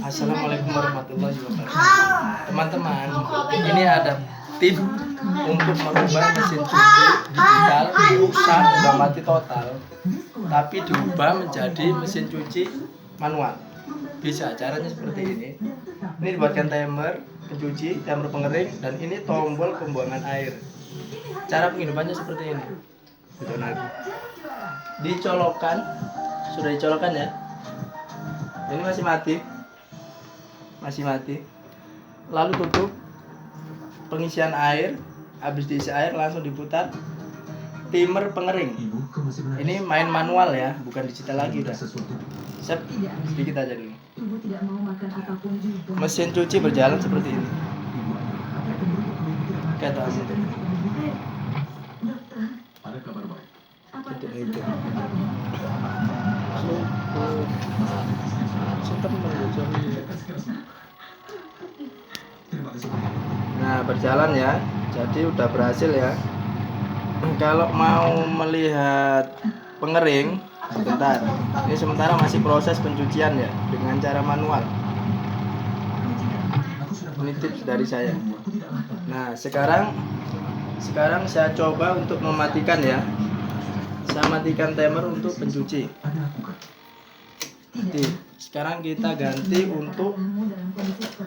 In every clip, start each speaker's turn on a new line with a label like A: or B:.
A: Assalamualaikum warahmatullahi wabarakatuh. Teman-teman, ini ada tip untuk merubah mesin cuci digital rusak sudah mati total, tapi diubah menjadi mesin cuci manual. Bisa, caranya seperti ini. Ini dibuatkan timer pencuci, timer pengering, dan ini tombol pembuangan air. Cara penghidupannya seperti ini. Dicolokkan, sudah dicolokkan ya. Ini masih mati, lalu tutup. Pengisian air, habis diisi air langsung diputar. Timer pengering, ini main manual ya, bukan digital lagi udah. Sep, sedikit aja dulu. Mesin cuci berjalan seperti ini. Kata itu. Nah, berjalan ya. Jadi udah berhasil ya. Kalau mau melihat pengering, sebentar. Ini sementara masih proses pencucian ya dengan cara manual. Ini tips dari saya. Nah, sekarang saya coba untuk mematikan ya. Saya matikan timer untuk pencuci. Jadi, sekarang kita ganti untuk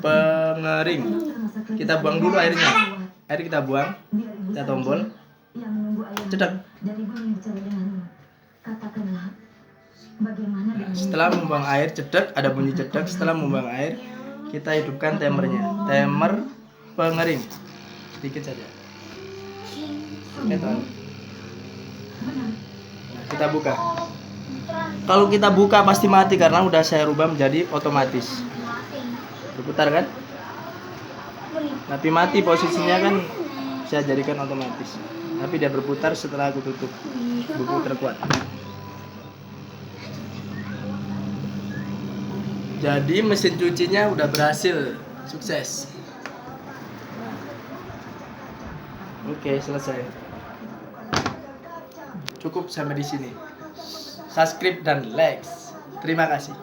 A: pengering. Kita buang dulu airnya. Air kita buang. Kita tombol. Cedek. Nah, setelah membuang air, cedek, ada bunyi cedek. Setelah membuang air, kita hidupkan timernya. Timer pengering. Sedikit saja. Nah, kita buka. Kalau kita buka pasti mati karena udah saya rubah menjadi otomatis. Berputar kan? Tapi mati posisinya kan saya jadikan otomatis. Tapi dia berputar setelah aku tutup. Berputar kuat. Jadi mesin cucinya udah berhasil, sukses. Oke, selesai. Cukup sampai di sini. Subscribe dan like. Terima kasih.